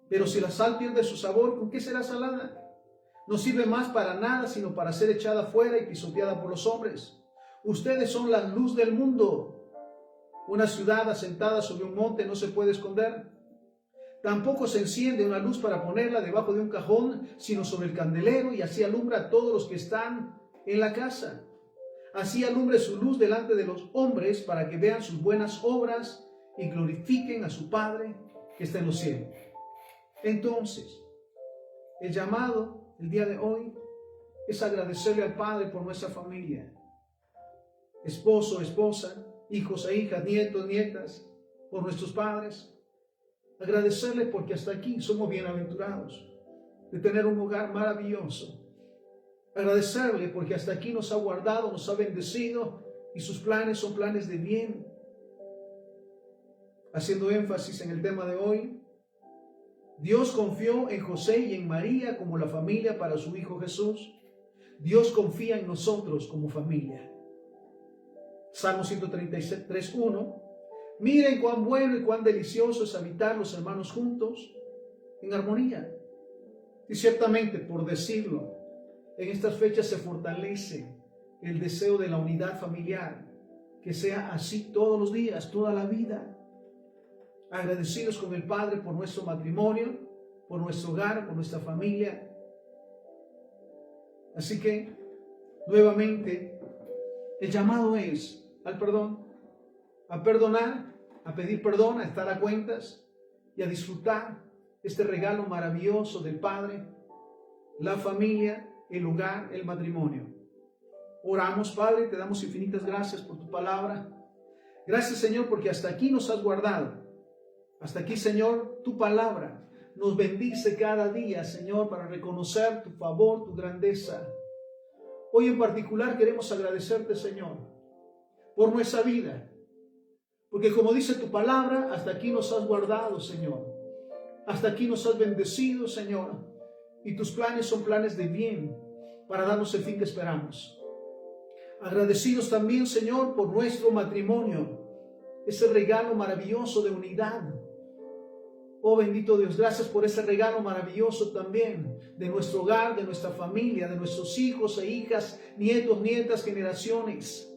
pero si la sal pierde su sabor, ¿con qué será salada? No sirve más para nada, sino para ser echada fuera y pisoteada por los hombres. Ustedes son la luz del mundo. Una ciudad asentada sobre un monte no se puede esconder. Tampoco se enciende una luz para ponerla debajo de un cajón, sino sobre el candelero, y así alumbra a todos los que están en la casa. Así alumbre su luz delante de los hombres, para que vean sus buenas obras y glorifiquen a su Padre que está en los cielos. Entonces, el llamado el día de hoy es agradecerle al Padre por nuestra familia. Esposo, esposa, hijos e hijas, nietos, nietas, por nuestros padres. Agradecerle porque hasta aquí somos bienaventurados de tener un hogar maravilloso. Agradecerle porque hasta aquí nos ha guardado, nos ha bendecido y sus planes son planes de bien. Haciendo énfasis en el tema de hoy, Dios confió en José y en María como la familia para su Hijo Jesús. Dios confía en nosotros como familia. Salmo 133:1. Miren cuán bueno y cuán delicioso es habitar los hermanos juntos en armonía. Y ciertamente, por decirlo, en estas fechas se fortalece el deseo de la unidad familiar, que sea así todos los días, toda la vida. Agradecidos con el Padre por nuestro matrimonio, por nuestro hogar, por nuestra familia. Así que, nuevamente, el llamado es al perdón, a perdonar, a pedir perdón, a estar a cuentas y a disfrutar este regalo maravilloso del Padre, la familia, el hogar, el matrimonio. Oramos, Padre, te damos infinitas gracias por tu palabra. Gracias, Señor, porque hasta aquí nos has guardado. Hasta aquí, Señor, tu palabra nos bendice cada día, Señor, para reconocer tu favor, tu grandeza. Hoy en particular queremos agradecerte, Señor, por nuestra vida. Porque como dice tu palabra, hasta aquí nos has guardado, Señor. Hasta aquí nos has bendecido, Señor. Y tus planes son planes de bien para darnos el fin que esperamos. Agradecidos también, Señor, por nuestro matrimonio, ese regalo maravilloso de unidad. Oh bendito Dios, gracias por ese regalo maravilloso también de nuestro hogar, de nuestra familia, de nuestros hijos e hijas, nietos, nietas, generaciones,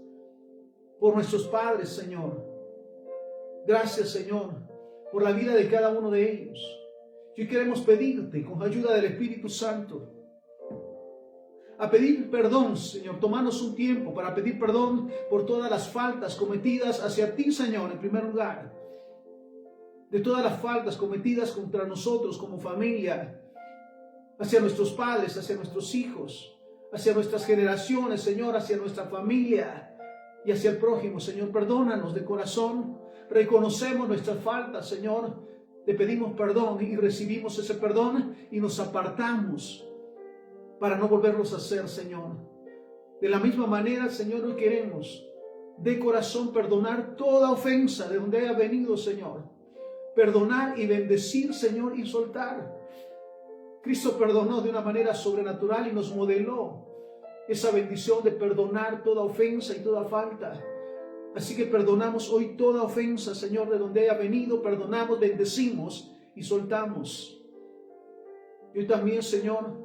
por nuestros padres, Señor. Gracias, Señor, por la vida de cada uno de ellos. Hoy queremos pedirte, con ayuda del Espíritu Santo, a pedir perdón, Señor. Tomarnos un tiempo para pedir perdón por todas las faltas cometidas hacia ti, Señor, en primer lugar. De todas las faltas cometidas contra nosotros como familia, hacia nuestros padres, hacia nuestros hijos, hacia nuestras generaciones, Señor, hacia nuestra familia y hacia el prójimo, Señor. Perdónanos de corazón. Reconocemos nuestras faltas, Señor. Te pedimos perdón y recibimos ese perdón y nos apartamos para no volverlos a hacer, Señor. De la misma manera, Señor, hoy queremos de corazón perdonar toda ofensa de donde haya venido, Señor. Perdonar y bendecir, Señor, y soltar. Cristo perdonó de una manera sobrenatural y nos modeló esa bendición de perdonar toda ofensa y toda falta. Así que perdonamos hoy toda ofensa, Señor, de donde haya venido. Perdonamos, bendecimos y soltamos. Y hoy también, Señor,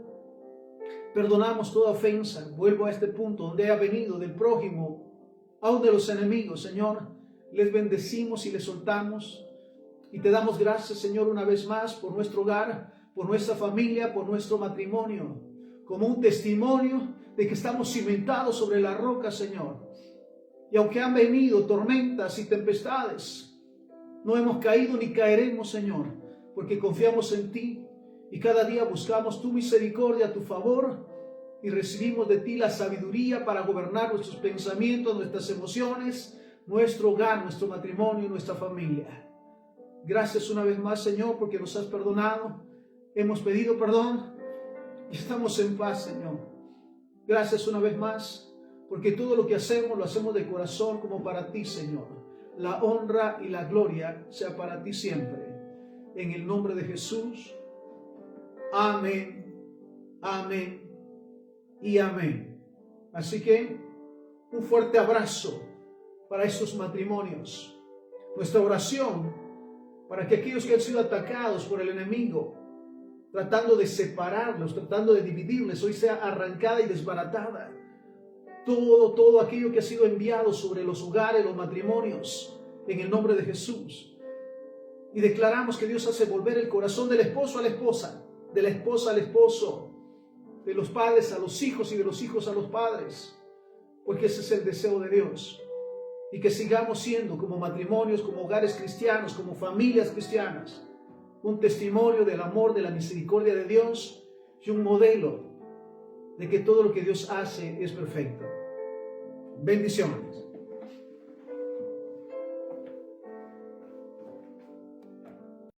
perdonamos toda ofensa. Vuelvo a este punto donde haya venido del prójimo, aún de los enemigos, Señor. Les bendecimos y les soltamos. Y te damos gracias, Señor, una vez más por nuestro hogar, por nuestra familia, por nuestro matrimonio, como un testimonio de que estamos cimentados sobre la roca, Señor. Y aunque han venido tormentas y tempestades, no hemos caído ni caeremos, Señor, porque confiamos en ti y cada día buscamos tu misericordia, tu favor, y recibimos de ti la sabiduría para gobernar nuestros pensamientos, nuestras emociones, nuestro hogar, nuestro matrimonio, nuestra familia. Gracias una vez más, Señor, porque nos has perdonado. Hemos pedido perdón y estamos en paz, Señor. Gracias una vez más, porque todo lo que hacemos lo hacemos de corazón como para ti, Señor. La honra y la gloria sea para ti siempre. En el nombre de Jesús. Amén, amén y amén. Así que un fuerte abrazo para estos matrimonios. Nuestra oración para que aquellos que han sido atacados por el enemigo, tratando de separarlos, tratando de dividirles, hoy sea arrancada y desbaratada. Todo aquello que ha sido enviado sobre los hogares, los matrimonios, en el nombre de Jesús. Y declaramos que Dios hace volver el corazón del esposo a la esposa, de la esposa al esposo, de los padres a los hijos y de los hijos a los padres, porque ese es el deseo de Dios. Y que sigamos siendo como matrimonios, como hogares cristianos, como familias cristianas, un testimonio del amor, de la misericordia de Dios y un modelo de que todo lo que Dios hace es perfecto. Bendiciones.